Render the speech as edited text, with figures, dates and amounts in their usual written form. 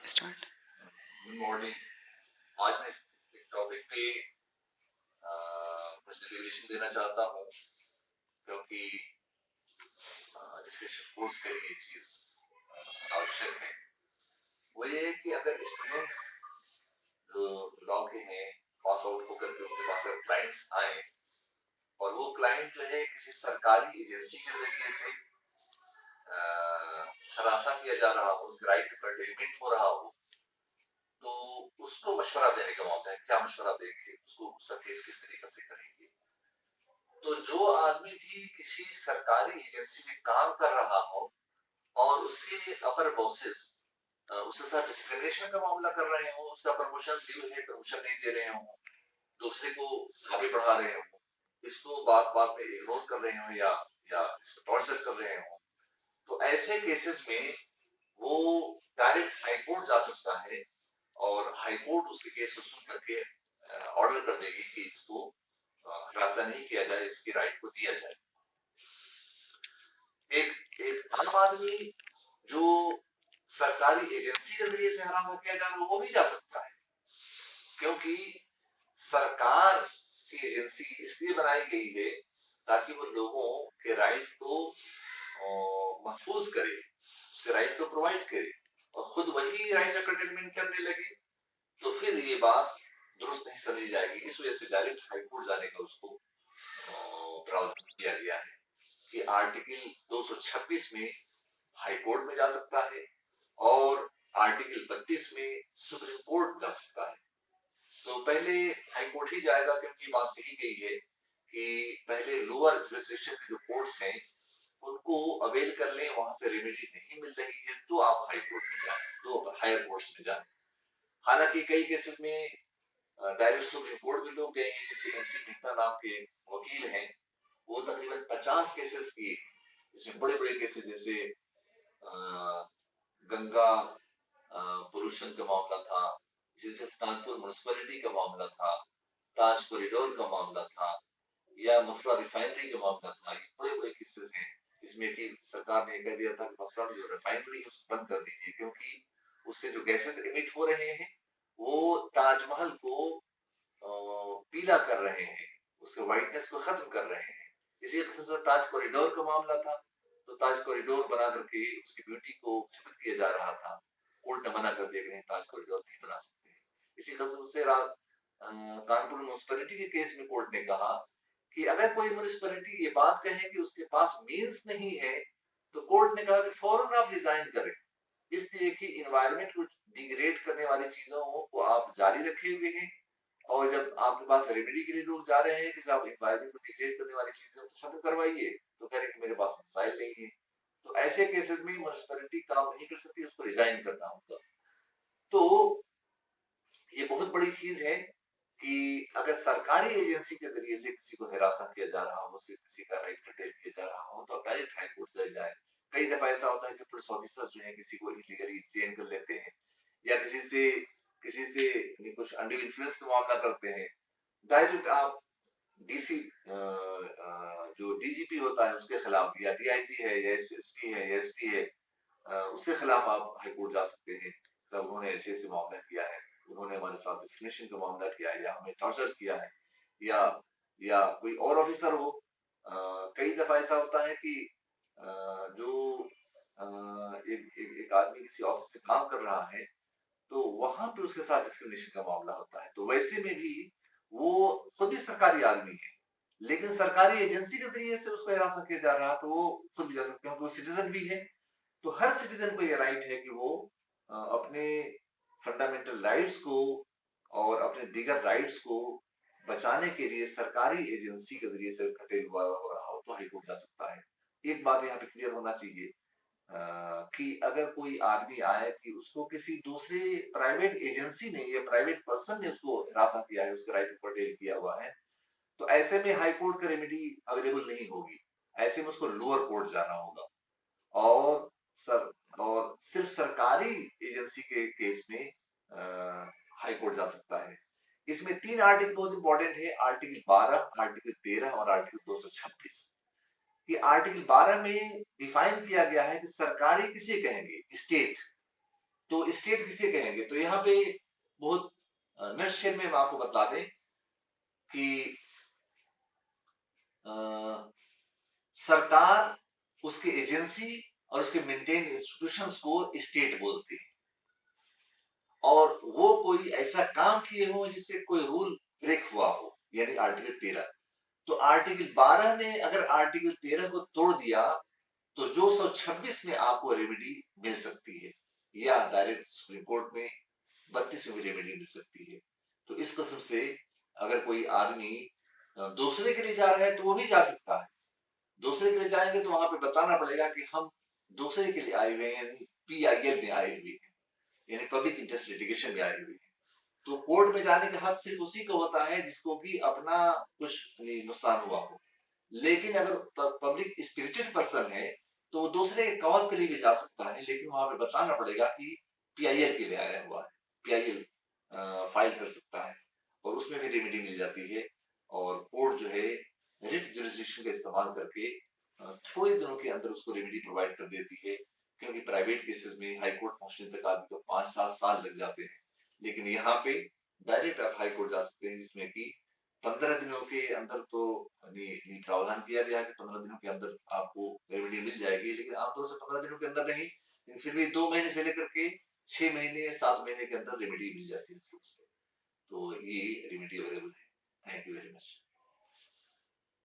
Start. Good morning. आज मैं इस टॉपिक पे कुछ डेरिवेशन देना चाहता हूँ क्योंकि एजुकेशन कोर्स के लिए ये चीज आवश्यक है। वो ये है कि अगर स्टूडेंट्स जो लॉ के हैं पास आउट होकर के उनके पास अगर क्लाइंट्स आए और वो क्लाइंट जो है किसी सरकारी एजेंसी के जरिए से हरासा किया जा रहा हो, उसके राइट कर्टेलमेंट हो रहा हो, तो उसको मशवरा देने का मामला है। क्या मशवरा देंगे उसको, उसका केस किस तरीके से करेंगे। तो जो आदमी भी किसी सरकारी एजेंसी में काम कर रहा हो और उसके अपर बॉसेस उसके साथ डिस्क्रिमिनेशन का मामला कर रहे हो, उसका प्रमोशन ड्यू है, प्रमोशन नहीं दे रहे हो, दूसरे को आगे बढ़ा रहे हो, इसको बात बात में इग्नोर कर रहे हो या इसको टॉर्चर कर रहे हो, तो ऐसे केसेस में वो डायरेक्ट हाई कोर्ट जा सकता है और हाई कोर्ट उसके केस को सुन करके ऑर्डर कर देगी कि इसको हरासा नहीं किया जाए, इसकी राइट को दिया जाए। एक एक आम आदमी जो सरकारी एजेंसी के जरिए से हरासा किया जा रहा है वो भी जा सकता है, क्योंकि सरकार की एजेंसी इसलिए बनाई गई है ताकि वो लोगों के राइट को महफूज करे, उसके राइट को प्रोवाइड करे, और खुद वही राइट का कंटेनमेंट करने लगे तो फिर ये बात दुरुस्त नहीं समझी जाएगी। इस वजह से डायरेक्ट हाईकोर्ट जाने का उसको प्रावधान किया गया है कि आर्टिकल 226 में हाई कोर्ट में जा सकता है और आर्टिकल 32 में सुप्रीम कोर्ट जा सकता है। तो पहले हाई कोर्ट ही जाएगा, क्योंकि बात कही गई है कि पहले लोअर जुरिस्डिक्शन के जो कोर्ट्स हैं उनको अवेल कर लें, वहां से रेमेडी नहीं मिल रही है तो आप हाई कोर्ट में जाएं, तो हायर कोर्ट्स में जाएं। हालांकि कई केसेस में डायरेक्ट सुप्रीम कोर्ट भी लोग गए हैं, जैसे MC मेहता नाम के वकील हैं, वो तकरीबन 50 केसेस किए, जिसमें बड़े बड़े केसेस जैसे गंगा पोल्यूशन का मामला था, इसी तरह कानपुर म्यूनिसपैलिटी का मामला था, ताज कॉरिडोर का मामला था, या मथुरा रिफाइनरी का मामला था। ये बड़े बड़े केसेस हैं जिसमें कि सरकार ने कह दिया था कि मथुरा में जो रिफाइनरी है उसको बंद कर दीजिए, क्योंकि उससे जो गैसेस इमिट हो रहे हैं वो ताजमहल को पीला कर रहे हैं, उसके व्हाइटनेस को खत्म कर रहे हैं। इसी किस्म से ताज कॉरिडोर का मामला था, तो ताज कॉरिडोर बना करके उसकी ब्यूटी को खत्म किया जा रहा था, कोर्ट ने मना कर दिया कि नहीं, ताज कॉरिडोर नहीं बना सकते। इसी किस्म से कानपुर म्यूनिसपैलिटी के केस में कोर्ट ने कहा कि अगर कोई म्यूनिसपैलिटी ये बात कहे कि उसके पास मीन्स नहीं है, तो कोर्ट ने कहा कि फौरन आप रिजाइन करें। इसलिए कि इन्वायरमेंट को डिग्रेड करने वाली चीजों को आप जारी रखे हुए हैं, और जब आपके पास रेमेडी के लिए लोग जा रहे हैं कि आप एनवायरमेंट को डिग्रेड करने वाली चीजें को खत्म करवाइए, तो कह रहे हैं कि मेरे पास मिसाइल नहीं है। तो ऐसे केसेस में म्यूनिसपैलिटी काम नहीं कर सकती, उसको रिजाइन करना होगा। तो ये बहुत बड़ी चीज है कि अगर सरकारी एजेंसी के जरिए से किसी को हिरासा किया जा रहा हो, किसी का राइट कर्टेल किया जा रहा हो, तो डायरेक्ट हाई कोर्ट चले जाए। कई दफा ऐसा होता है कि पुलिस ऑफिसर्स जो है किसी को इलीगली डिटेन कर लेते हैं, या किसी से कुछ अंडर इन्फ्लुएंस का मामला करते हैं, डायरेक्ट आप डीसी जो DGP होता है उसके खिलाफ, या DIG है या SP है या SP है, उसके खिलाफ आप हाईकोर्ट जा सकते हैं। सब उन्होंने ऐसे ऐसे मामला किया है, उन्होंने हमारे साथ डिस्क्रिमिनेशन का मामला किया है, या हमें टॉर्चर किया है, या या कोई और ऑफिसर हो। कई दफा ऐसा होता है कि जो एक आदमी किसी ऑफिस में काम कर रहा है, तो वहां पे उसके साथ डिस्क्रिमिनेशन का मामला होता है, तो वैसे में भी वो खुद भी सरकारी आदमी है, लेकिन सरकारी एजेंसी के जरिए से उसको हिरासत किया जा रहा है, तो वो खुद भी जा सकते हैं, क्योंकि वो सिटीजन भी है। तो हर सिटीजन को ये राइट है कि वो अपने फंडामेंटल राइट्स को और अपने दीगर राइट्स को बचाने के लिए सरकारी एजेंसी के जरिए से कटेल हुआ हो रहा हो तो हाईकोर्ट जा सकता है। एक बात यहाँ पे क्लियर होना चाहिए कि अगर कोई आदमी आए कि उसको किसी दूसरे प्राइवेट एजेंसी ने या प्राइवेट पर्सन ने उसको हिरासत किया है, उसके राइट को कर्टेल किया हुआ है, तो ऐसे में हाई कोर्ट का रेमेडी अवेलेबल नहीं होगी। ऐसे में उसको लोअर कोर्ट जाना होगा, और सर और सिर्फ सरकारी एजेंसी के केस में हाई कोर्ट जा सकता है। इसमें 3 आर्टिकल बहुत इंपॉर्टेंट है, आर्टिकल 12, आर्टिकल 13 और आर्टिकल 226। ये आर्टिकल 12 में डिफाइन किया गया है कि सरकारी किसे कहेंगे, स्टेट। तो स्टेट किसे कहेंगे? तो यहाँ पे बहुत नटशेल में हम आपको बता दें कि अ, सरकार, उसके एजेंसी और उसके मेंटेन इंस्टीट्यूशंस को स्टेट बोलते हैं। और वो कोई ऐसा काम किए हो जिससे कोई रूल ब्रेक हुआ हो, यानी आर्टिकल 13। तो आर्टिकल 12 में अगर आर्टिकल 13 को तोड़ दिया तो 226 में आपको रेमेडी मिल सकती है, या डायरेक्ट सुप्रीम कोर्ट में 32 में भी रेमेडी मिल सकती है। तो इस किस्म से अगर कोई आदमी दूसरे के लिए जा रहा है तो वो भी जा सकता है। दूसरे के लिए जाएंगे तो वहां पे बताना पड़ेगा कि हम दूसरे के लिए आए हुए हैं, यानी पीआईएल में आए हुए हैं, यानी पब्लिक इंटरेस्ट लिटिगेशन में आए हुए हैं। तो कोर्ट में जाने का हक सिर्फ उसी को होता है जिसको कि अपना कुछ नुकसान हुआ हो। लेकिन अगर पब्लिक स्पिरिटेड पर्सन है तो वो दूसरे कॉज के लिए भी जा सकता है, लेकिन वहां पे बताना पड़ेगा कि पीआईएल के लिए आया हुआ है, पीआईएल फाइल कर सकता है, और उसमें भी रेमेडी मिल जाती है। और कोर्ट जो है रिट जुरिस्डिक्शन का इस्तेमाल करके थोड़े दिनों के अंदर उसको रेमेडी प्रोवाइड कर देती है। क्योंकि प्राइवेट केसेस में हाई कोर्ट पहुंचने तक आदमी को 5-7 साल लग जाते हैं, लेकिन यहाँ पे डायरेक्ट आप हाई कोर्ट जा सकते हैं, जिसमें कि 15 दिनों के अंदर तो प्रावधान किया गया है कि 15 दिनों के अंदर आपको रेमेडी मिल जाएगी। लेकिन आमतौर से 15 दिनों के अंदर नहीं, लेकिन फिर भी 2 महीने से लेकर के 6 महीने 7 महीने के अंदर रेमेडी मिल जाती है। तो ये रेमेडी अवेलेबल है। Thank you very much.